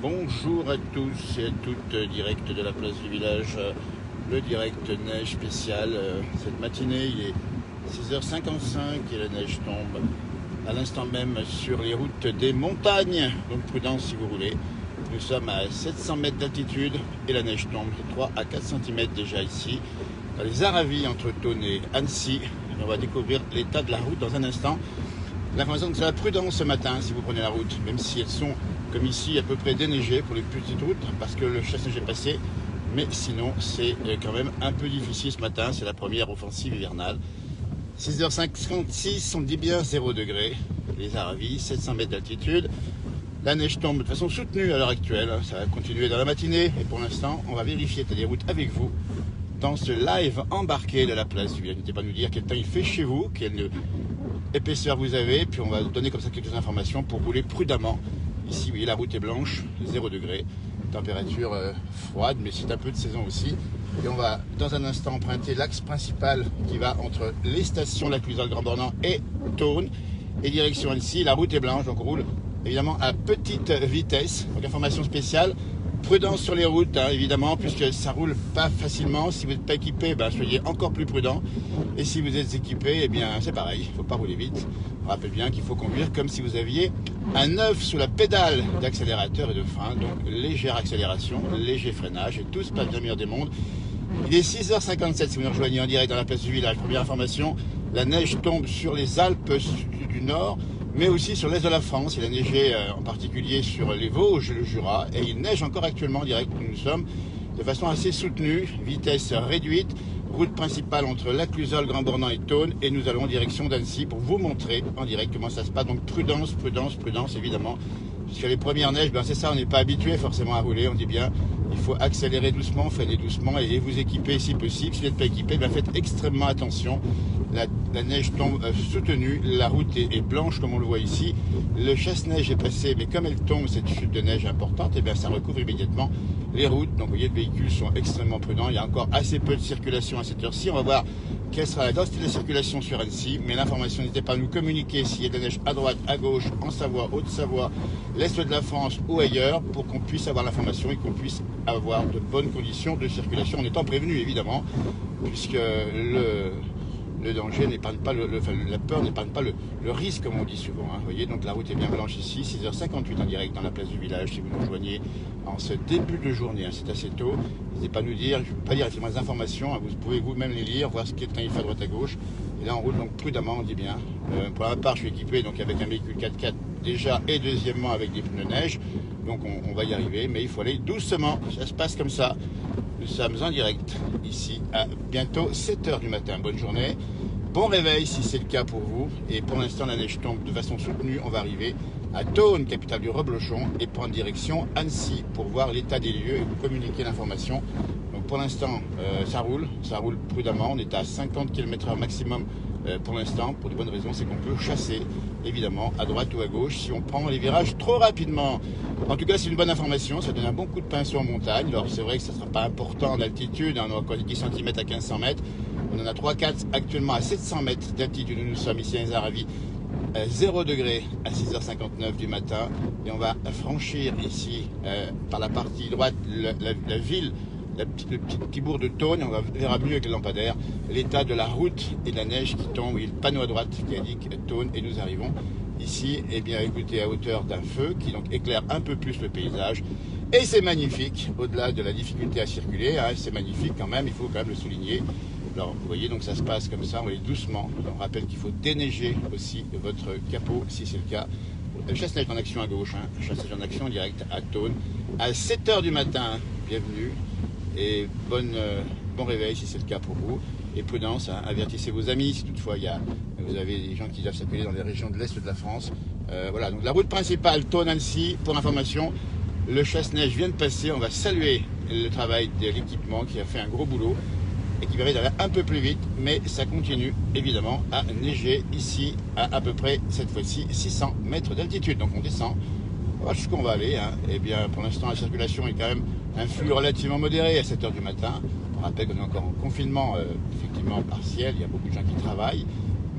Bonjour à tous et à toutes, direct de la place du village, le direct neige spécial. Cette matinée, il est 6h55 et la neige tombe à l'instant même sur les routes des montagnes. Donc prudence si vous roulez. Nous sommes à 700 mètres d'altitude et la neige tombe 3 à 4 cm déjà ici, dans les Aravis entre Thônes et Annecy. Et on va découvrir l'état de la route dans un instant. L'information que c'est la prudence ce matin si vous prenez la route, même si elles sont comme ici à peu près déneigées pour les petites routes parce que le chasse-neige est passé, mais sinon c'est quand même un peu difficile ce matin, c'est la première offensive hivernale. 6h56, on dit bien 0 degré, les Aravis, 700 mètres d'altitude. La neige tombe de façon soutenue à l'heure actuelle, ça va continuer dans la matinée et pour l'instant on va vérifier l'état des routes avec vous dans ce live embarqué de la place du village. N'hésitez pas à nous dire quel temps il fait chez vous, quelle épaisseur vous avez, puis on va donner comme ça quelques informations pour rouler prudemment. Ici, vous voyez, la route est blanche, 0 degré, température froide, mais c'est un peu de saison aussi. Et on va, dans un instant, emprunter l'axe principal qui va entre les stations La Cluzole, Grand Bornand et Thônes, et direction Annecy. La route est blanche, donc on roule évidemment à petite vitesse. Donc information spéciale, prudence sur les routes, hein, évidemment, puisque ça roule pas facilement. Si vous n'êtes pas équipé, soyez encore plus prudent. Et si vous êtes équipé, eh bien c'est pareil, il ne faut pas rouler vite. On rappelle bien qu'il faut conduire comme si vous aviez un œuf sous la pédale d'accélérateur et de frein, donc légère accélération, léger freinage, et tout se passe bien, le meilleur des mondes. Il est 6h57 si vous nous rejoignez en direct dans la place du village. Première information, la neige tombe sur les Alpes du Nord, mais aussi sur l'est de la France. Il a neigé en particulier sur les Vosges et le Jura, et il neige encore actuellement en direct où nous sommes, de façon assez soutenue, vitesse réduite, route principale entre La Cluzole, Grand Bornand et Thônes, et nous allons en direction d'Annecy pour vous montrer en direct comment ça se passe. Donc prudence, prudence, prudence évidemment. Puisque les premières neiges, c'est ça, on n'est pas habitué forcément à rouler, on dit bien, il faut accélérer doucement, freiner doucement et vous équiper si possible. Si vous n'êtes pas équipé, faites extrêmement attention. La neige tombe soutenue, la route est blanche comme on le voit ici. Le chasse-neige est passé, mais comme elle tombe, cette chute de neige importante, ça recouvre immédiatement les routes. Donc vous voyez, les véhicules sont extrêmement prudents. Il y a encore assez peu de circulation à cette heure-ci. On va voir quelle sera la densité de la circulation sur Annecy. Mais l'information, n'hésitez pas à nous communiquer s'il y a de la neige à droite, à gauche, en Savoie, Haute-Savoie, l'Est de la France ou ailleurs, pour qu'on puisse avoir l'information et qu'on puisse avoir de bonnes conditions de circulation en étant prévenu évidemment, puisque le danger n'épargne pas la peur n'épargne pas le risque, comme on dit souvent. Vous voyez, donc la route est bien blanche ici, 6h58 en direct dans la place du village. Si vous nous rejoignez en ce début de journée, c'est assez tôt. N'hésitez pas à nous dire, je ne peux pas dire les informations, vous pouvez vous-même les lire, voir ce qu'il fait à droite à gauche. Et là on roule donc prudemment, on dit bien. Pour ma part, je suis équipé donc avec un véhicule 4x4 déjà, et deuxièmement avec des pneus neige. Donc on va y arriver, mais il faut aller doucement, ça se passe comme ça. Nous sommes en direct ici à bientôt 7h du matin. Bonne journée, bon réveil si c'est le cas pour vous. Et pour l'instant, la neige tombe de façon soutenue. On va arriver à Thônes, capitale du Reblochon, et prendre direction Annecy pour voir l'état des lieux et vous communiquer l'information. Donc pour l'instant, ça roule prudemment. On est à 50 km/h maximum pour l'instant, pour de bonnes raisons, c'est qu'on peut chasser évidemment à droite ou à gauche si on prend les virages trop rapidement. En tout cas, c'est une bonne information, ça donne un bon coup de pinceau en montagne. Alors c'est vrai que ça ne sera pas important d'altitude, on a encore 10 cm à 1500 mètres. On en a 3-4 actuellement à 700 mètres d'altitude où nous sommes ici à les Aravis. 0 degré à 6h59 du matin. Et on va franchir ici par la partie droite la ville, le petit bourg de Thônes, et on verra mieux avec le lampadaire l'état de la route et de la neige qui tombe. Il y a le panneau à droite qui indique Thônes et nous arrivons ici, écoutez, à hauteur d'un feu qui donc éclaire un peu plus le paysage. Et c'est magnifique, au-delà de la difficulté à circuler, c'est magnifique quand même, il faut quand même le souligner. Alors vous voyez, donc ça se passe comme ça, on va aller doucement. On rappelle qu'il faut déneiger aussi votre capot si c'est le cas. Chasse-neige en action à gauche, chasse-neige en action direct à Thônes à 7h du matin. Bienvenue et bon réveil si c'est le cas pour vous. Et prudence, avertissez vos amis si toutefois vous avez des gens qui doivent circuler dans les régions de l'Est de la France. Voilà, donc la route principale Thônes-Annecy, pour information, le chasse-neige vient de passer. On va saluer le travail de l'équipement qui a fait un gros boulot et qui permet d'aller un peu plus vite, mais ça continue évidemment à neiger ici à peu près cette fois-ci 600 mètres d'altitude. Donc on descend, on va jusqu'où on va aller. Et bien pour l'instant la circulation est quand même un flux relativement modéré à 7h du matin. On rappelle qu'on est encore en confinement effectivement partiel, il y a beaucoup de gens qui travaillent,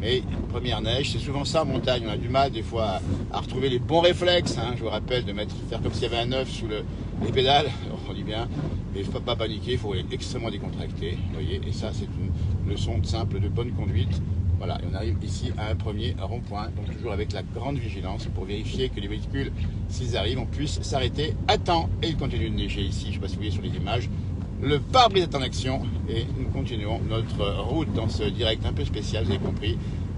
Mais première neige, c'est souvent ça en montagne. On a du mal des fois à retrouver les bons réflexes. Hein. Je vous rappelle de faire comme s'il y avait un œuf sous les pédales. On dit bien, mais il ne faut pas paniquer, il faut être extrêmement décontracté. Vous voyez, et ça, c'est une leçon simple de bonne conduite. Voilà, et on arrive ici à un premier rond-point, donc toujours avec la grande vigilance pour vérifier que les véhicules, s'ils arrivent, on puisse s'arrêter à temps. Et il continue de neiger ici, je ne sais pas si vous voyez sur les images. Le pare-brise est en action et nous continuons notre route dans ce direct un peu spécial, vous avez compris.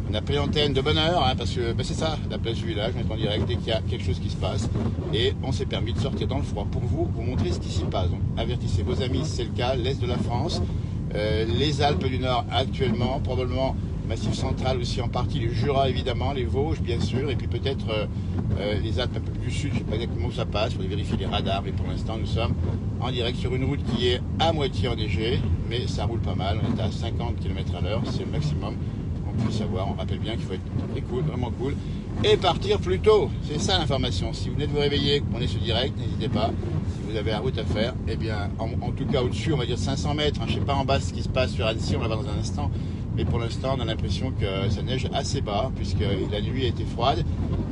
On a pris l'antenne de bonne heure, hein, parce que c'est ça, la place du village, on est en direct dès qu'il y a quelque chose qui se passe. Et on s'est permis de sortir dans le froid pour vous montrer ce qui s'y passe. Donc avertissez vos amis si c'est le cas, l'Est de la France, les Alpes du Nord actuellement, probablement Massif central aussi en partie, les Jura évidemment, les Vosges bien sûr, et puis peut-être les Alpes un peu plus du sud, je ne sais pas exactement où ça passe, il faut vérifier les radars, mais pour l'instant nous sommes en direct sur une route qui est à moitié enneigée, mais ça roule pas mal, on est à 50 km/h, c'est le maximum qu'on puisse avoir. On rappelle bien qu'il faut être très cool, vraiment cool, et partir plus tôt, c'est ça l'information. Si vous venez de vous réveiller, qu'on est ce direct, n'hésitez pas, si vous avez la route à faire, eh bien en tout cas au-dessus, on va dire 500 mètres, hein, je ne sais pas en bas ce qui se passe sur Annecy, on va voir dans un instant. Mais pour l'instant, on a l'impression que ça neige assez bas, puisque la nuit a été froide,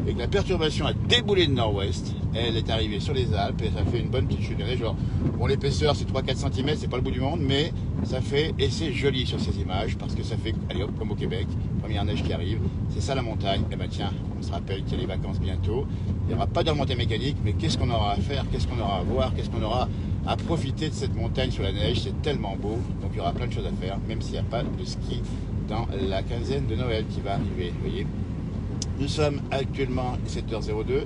et que la perturbation a déboulé de nord-ouest. Elle est arrivée sur les Alpes, et ça fait une bonne petite chute de neige. Alors, bon, l'épaisseur, c'est 3-4 cm, c'est pas le bout du monde, mais ça fait, et c'est joli sur ces images, parce que ça fait, allez hop, comme au Québec, première neige qui arrive, c'est ça la montagne. Et ben tiens, on se rappelle qu'il y a les vacances bientôt, il n'y aura pas de remontée mécanique, mais qu'est-ce qu'on aura à faire, qu'est-ce qu'on aura à voir, qu'est-ce qu'on aura à profiter de cette montagne sur la neige, c'est tellement beau, donc il y aura plein de choses à faire, même s'il n'y a pas de ski dans la quinzaine de Noël qui va arriver. Vous voyez, nous sommes actuellement 7h02,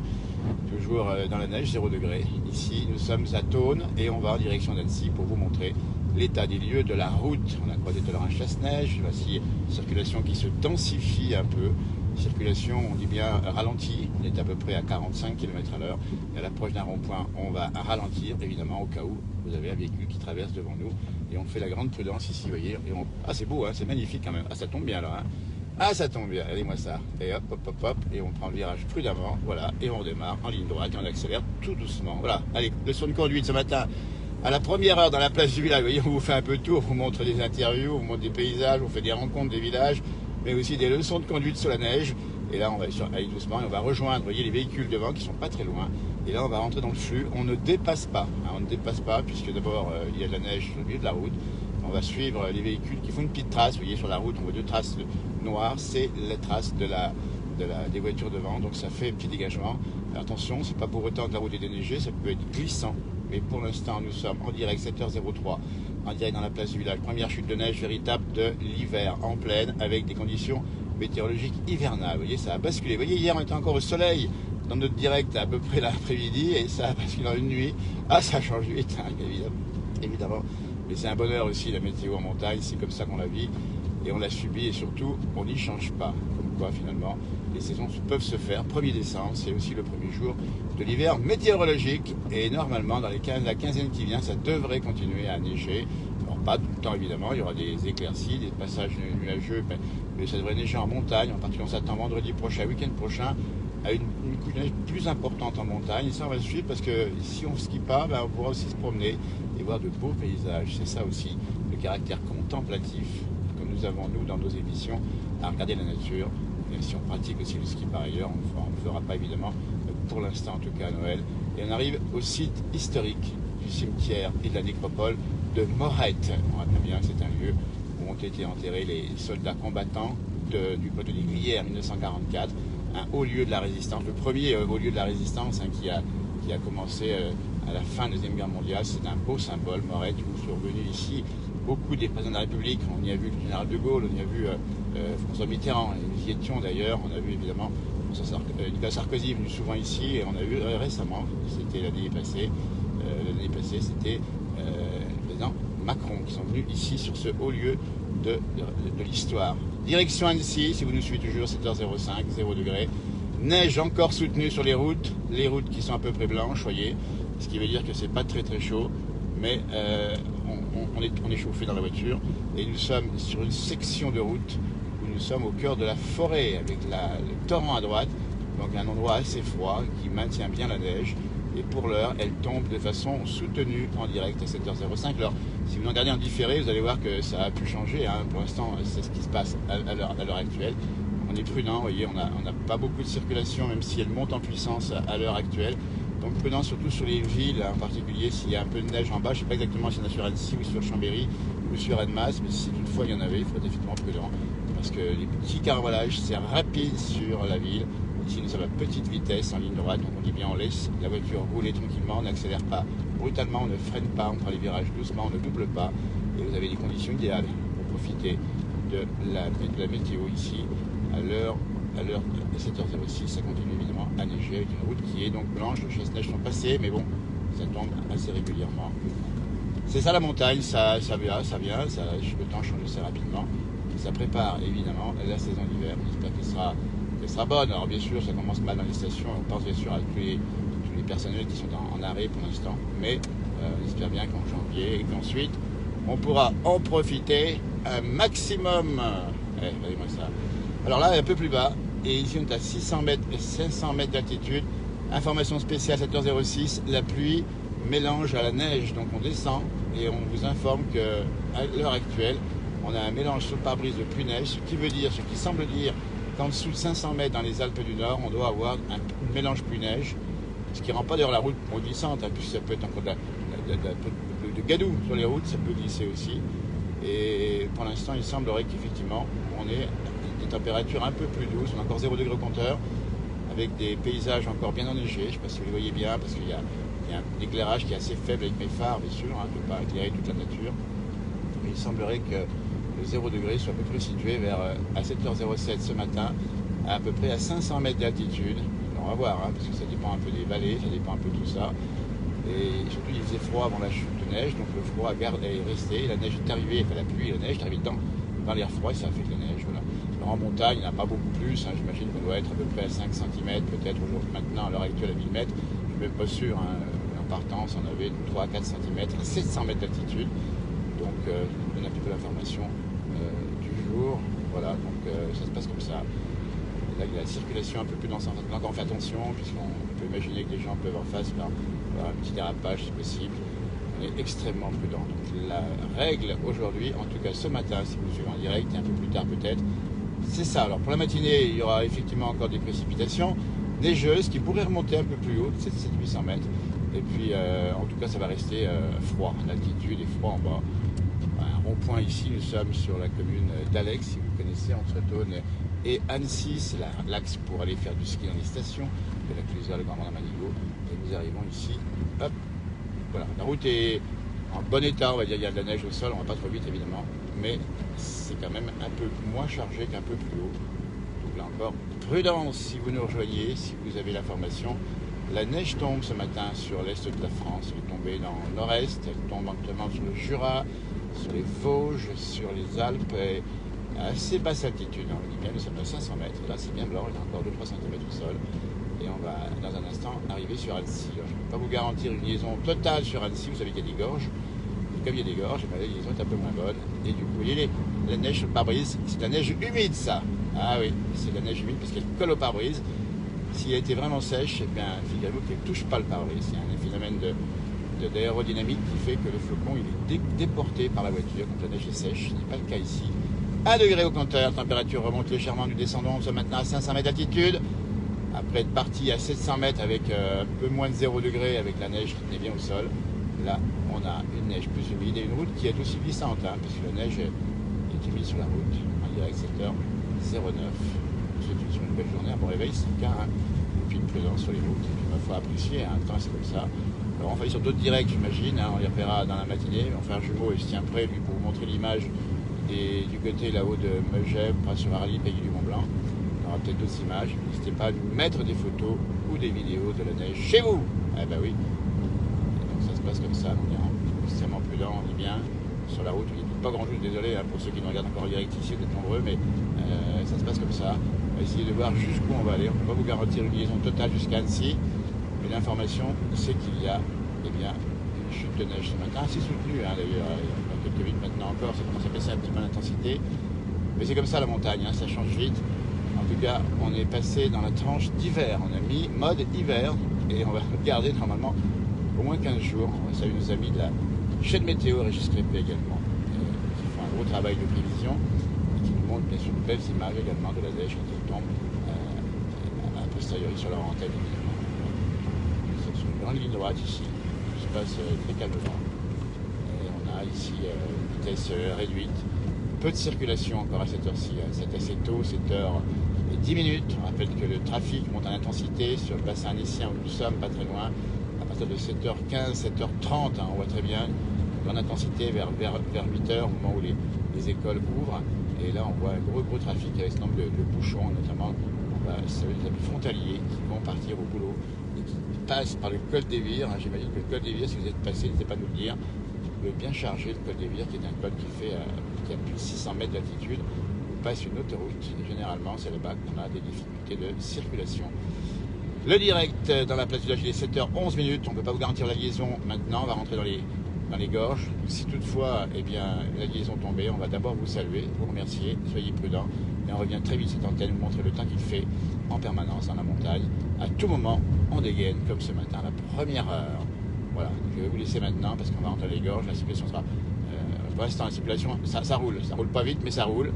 toujours dans la neige, 0 degré. Ici, nous sommes à Thônes et on va en direction d'Annecy pour vous montrer l'état des lieux de la route. On a croisé tout à l'heure un chasse-neige, voici une circulation qui se densifie un peu. Circulation, on dit bien ralentie, on est à peu près à 45 km/h. Et à l'approche d'un rond-point, on va ralentir, évidemment, au cas où vous avez un véhicule qui traverse devant nous. Et on fait la grande prudence ici, vous voyez. Et ah, c'est beau, hein, c'est magnifique quand même. Ah, ça tombe bien là. Hein. Ah, ça tombe bien, regardez-moi ça. Et hop, hop, hop, hop. Et on prend le virage prudemment, voilà. Et on redémarre en ligne droite et on accélère tout doucement. Voilà, allez, leçon de conduite ce matin. À la première heure dans la place du village, vous voyez, on vous fait un peu de tour, on vous montre des interviews, on vous montre des paysages, on fait des rencontres des villages, mais aussi des leçons de conduite sur la neige. Et là, on va aller doucement et on va rejoindre, vous voyez, les véhicules devant qui sont pas très loin. Et là, on va rentrer dans le flux. On ne dépasse pas, hein, on ne dépasse pas, puisque d'abord, il y a de la neige sur le milieu de la route. On va suivre les véhicules qui font une petite trace. Vous voyez, sur la route, on voit 2 traces noires. C'est les traces des voitures devant. Donc, ça fait un petit dégagement. Alors, attention, c'est pas pour autant que la route est déneigée. Ça peut être glissant. Mais pour l'instant, nous sommes en direct, 7h03, en direct dans la place du village. Première chute de neige véritable de l'hiver en pleine, avec des conditions météorologiques hivernales. Vous voyez, ça a basculé. Vous voyez, hier, on était encore au soleil dans notre direct à peu près l'après-midi, et ça a basculé dans une nuit. Ah, ça change vite, hein, évidemment. Mais c'est un bonheur aussi, la météo en montagne, c'est comme ça qu'on la vit, et on la subit, et surtout, on n'y change pas. Comme quoi, finalement, les saisons peuvent se faire. 1er décembre, c'est aussi le premier jour de l'hiver météorologique, et normalement, dans la quinzaine qui vient, ça devrait continuer à neiger. Alors, pas tout le temps, évidemment, il y aura des éclaircies, des passages nuageux, mais ça devrait neiger en montagne. En particulier, on s'attend vendredi prochain, week-end prochain, à une couche de neige plus importante en montagne. Et ça, on va le suivre parce que si on ne skie pas, on pourra aussi se promener et voir de beaux paysages. C'est ça aussi, le caractère contemplatif que nous avons, nous, dans nos émissions, à regarder la nature. Même si on pratique aussi le ski par ailleurs, on ne le fera pas évidemment, pour l'instant en tout cas à Noël. Et on arrive au site historique du cimetière et de la nécropole de Morette. On rappelle bien que c'est un lieu où ont été enterrés les soldats combattants du poteau d'Aiguillère en 1944. Un haut lieu de la résistance, le premier haut lieu de la résistance, hein, qui a commencé à la fin de la Deuxième Guerre mondiale. C'est un beau symbole, Morette, où sont venus ici beaucoup des présidents de la République. On y a vu le général de Gaulle, on y a vu François Mitterrand, et nous y étions d'ailleurs. On a vu évidemment Nicolas Sarkozy venu souvent ici, et on a vu récemment, c'était l'année passée, c'était le président Macron qui sont venus ici sur ce haut lieu de l'histoire. Direction Annecy, si vous nous suivez toujours, 7h05, 0 degré. Neige encore soutenue sur les routes qui sont à peu près blanches, voyez, ce qui veut dire que c'est pas très très chaud, mais on est chauffé dans la voiture, et nous sommes sur une section de route où nous sommes au cœur de la forêt, avec le torrent à droite, donc un endroit assez froid qui maintient bien la neige, Et pour l'heure, elle tombe de façon soutenue en direct à 7h05. Alors, si vous en regardez en différé, vous allez voir que ça a pu changer. Hein. Pour l'instant, c'est ce qui se passe à l'heure actuelle. On est prudent, vous voyez, on n'a pas beaucoup de circulation, même si elle monte en puissance à l'heure actuelle. Donc prudent surtout sur les villes, en particulier s'il y a un peu de neige en bas. Je ne sais pas exactement s'il y en a sur Annecy ou sur Chambéry ou sur Annemasse, mais si toutefois il y en avait, il faut être effectivement prudent. Parce que les petits caravalages, c'est rapide sur la ville. Ici, nous sommes à petite vitesse, en ligne droite, donc on dit bien on laisse la voiture rouler tranquillement, on n'accélère pas brutalement, on ne freine pas, on prend les virages doucement, on ne double pas. Et vous avez des conditions idéales pour profiter de la météo ici à l'heure de 7h06. Ça continue évidemment à neiger avec une route qui est donc blanche. Les chasses-neige sont passées, mais bon, ça tombe assez régulièrement. C'est ça la montagne, ça vient, le temps change assez rapidement. Ça prépare évidemment la saison d'hiver. J'espère qu'elle sera bonne. Alors bien sûr, ça commence mal dans les stations. On pense bien sûr à tous les personnels qui sont en arrêt pour l'instant. Mais j'espère bien qu'en janvier et qu'ensuite, on pourra en profiter un maximum. Regardez-moi ça. Alors là, un peu plus bas. Et ici, on est à 600 mètres et 500 mètres d'altitude. Information spéciale 7h06. La pluie mélange à la neige. Donc on descend et on vous informe qu'à l'heure actuelle, on a un mélange sous le pare-brise de pluie-neige, ce qui semble dire qu'en dessous de 500 mètres dans les Alpes du Nord, on doit avoir un mélange pluie-neige, ce qui ne rend pas d'ailleurs la route glissante, hein, puisque ça peut être encore de gadou sur les routes, ça peut glisser aussi. Et pour l'instant, il semblerait qu'effectivement, on ait des températures un peu plus douces, on a encore 0 degré au compteur, avec des paysages encore bien enneigés. Je ne sais pas si vous les voyez bien, parce qu'il y a un éclairage qui est assez faible avec mes phares, bien sûr, hein, je ne peux pas éclairer toute la nature. Mais il semblerait que le 0 degré soit à peu près situé à 7h07 ce matin, à peu près à 500 mètres d'altitude. On va voir, hein, parce que ça dépend un peu des vallées, ça dépend un peu de tout ça. Et surtout, il faisait froid avant la chute de neige, donc le froid est resté. La neige est arrivée, enfin la pluie et la neige est arrivée dans l'air froid, et ça a fait de la neige. Voilà. Alors en montagne, il n'y en a pas beaucoup plus. Hein, j'imagine qu'on doit être à peu près à 5 cm, peut-être aujourd'hui, maintenant, à l'heure actuelle, à 1000 mètres. Je ne suis même pas sûr. Hein, en partance, on avait 3 à 4 cm à 700 mètres d'altitude. Donc, je vous donne un petit peu l'information du jour. Voilà, donc ça se passe comme ça. Là, il y a la circulation un peu plus dansante. Maintenant, on fait attention, puisqu'on peut imaginer que les gens peuvent en face faire un petit dérapage si possible. On est extrêmement prudent. Donc, la règle aujourd'hui, en tout cas ce matin, si vous suivez en direct, et un peu plus tard peut-être, c'est ça. Alors, pour la matinée, il y aura effectivement encore des précipitations neigeuses qui pourraient remonter un peu plus haut, 700-800 mètres. Et puis, en tout cas, ça va rester froid en altitude et froid en bas. Un rond-point ici, nous sommes sur la commune d'Alex, si vous connaissez, entre Thônes et Annecy. C'est l'axe pour aller faire du ski dans les stations de la Clusaz, le Grand Mont Manigo. Et nous arrivons ici. Hop, voilà, la route est en bon état, on va dire, il y a de la neige au sol, on va pas trop vite évidemment, mais c'est quand même un peu moins chargé qu'un peu plus haut. Donc là encore, prudence si vous nous rejoignez, si vous avez l'information. La neige tombe ce matin sur l'est de la France, elle est tombée dans le nord-est, elle tombe actuellement sur le Jura, sur les Vosges, sur les Alpes, et à assez basse altitude. On dit bien, nous sommes à 500 mètres, là c'est bien blanc, il y a encore 2-3 cm au sol. Et on va dans un instant arriver sur Annecy. Alors, je ne peux pas vous garantir une liaison totale sur Annecy, vous savez qu'il y a des gorges. Et comme il y a des gorges, la liaison est un peu moins bonne. Et du coup, vous voyez, la neige sur le pare-brise, c'est de la neige humide ça. Ah oui, c'est de la neige humide parce qu'elle colle au pare-brise. Si elle était vraiment sèche, eh bien, figurez-vous qu'elle ne touche pas le pare-brise. Il y a un phénomène d'aérodynamique qui fait que le flocon il est déporté par la voiture quand la neige est sèche. Ce n'est pas le cas ici. 1 degré au compteur, température remonte légèrement, nous descendons maintenant à 500 mètres d'altitude. Après être parti à 700 mètres avec un peu moins de 0 degré avec la neige qui tenait bien au sol, là on a une neige plus humide et une route qui est aussi glissante, hein, parce que la neige est humide sur la route. En direct 7h09. C'est une belle journée, un bon réveil, c'est le cas, hein. Et puis une prudence sur les routes, et puis il faut apprécier, hein, le temps c'est comme ça. Alors on va aller sur d'autres directs j'imagine, hein, on les reverra dans la matinée, on va faire un jumeau et je tiens prêt lui pour vous montrer l'image du côté là-haut de Megève, sur Arly, pays du Mont Blanc. On aura peut-être d'autres images, n'hésitez pas à nous mettre des photos ou des vidéos de la neige chez vous. Eh ben oui, et donc ça se passe comme ça, on est extrêmement prudent, on dit bien. Sur la route, il n'y a pas grand chose, désolé hein, pour ceux qui nous regardent encore en direct ici, vous êtes nombreux, mais ça se passe comme ça. On va essayer de voir jusqu'où on va aller. On ne peut pas vous garantir une liaison totale jusqu'à Annecy, mais l'information, c'est qu'il y a eh bien, une chute de neige ce matin, assez soutenue hein, d'ailleurs. Il y a quelques minutes maintenant encore, ça commence à baisser un petit peu l'intensité. Mais c'est comme ça la montagne, hein, ça change vite. En tout cas, on est passé dans la tranche d'hiver. On a mis mode hiver et on va garder normalement au moins 15 jours. On salue nos amis de la chaîne météo Régis Crépé également, qui font un gros travail de prévision et qui nous montrent bien sûr de belles images également de la neige quand elle tombe a posteriori sur leur antenne évidemment. C'est une grande ligne droite ici, qui se passe très calmement. Et on a ici une vitesse réduite. Peu de circulation encore à cette heure-ci, c'est assez tôt, 7h10 minutes. On rappelle que le trafic monte en intensité sur le bassin annécien où nous sommes, pas très loin, à partir de 7h15, 7h30, on voit très bien, en intensité vers 8h, au moment où les écoles ouvrent. Et là, on voit un gros trafic avec ce nombre de bouchons, notamment les amis frontaliers qui vont partir au boulot et qui passent par le col des Vires. J'imagine que le col des Vires, si vous êtes passé, n'hésitez pas à nous le dire. Le bien chargé, le col des Vires, qui est un col qui a plus de 600 mètres d'altitude, passe une autoroute. Et généralement, c'est là-bas qu'on a des difficultés de circulation. Le direct dans la place du village, il est 7h11 minutes. On ne peut pas vous garantir la liaison maintenant. On va rentrer dans les gorges. Si toutefois, eh bien, la liaison tombée, on va d'abord vous saluer, vous remercier. Soyez prudents. Et on revient très vite cette antenne, vous montrer le temps qu'il fait en permanence dans la montagne. À tout moment, on dégaine, comme ce matin, à la première heure. Voilà, je vais vous laisser maintenant parce qu'on va rentrer dans les gorges. La circulation sera... pour l'instant, la circulation, ça roule. Ça roule pas vite, mais ça roule.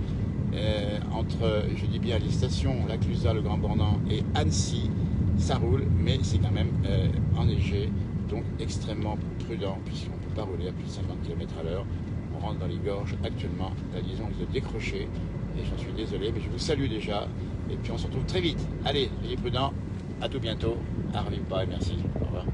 Entre, je dis bien, les stations La Clusaz, le Grand Bornand et Annecy, ça roule, mais c'est quand même enneigé. Donc extrêmement prudent puisqu'on ne peut pas rouler à plus de 50 km/h. On rentre dans les gorges actuellement. La liaison risque de décrocher. Et j'en suis désolé, mais je vous salue déjà. Et puis on se retrouve très vite. Allez, soyez prudents. À tout bientôt. À revive pas et merci. Au revoir.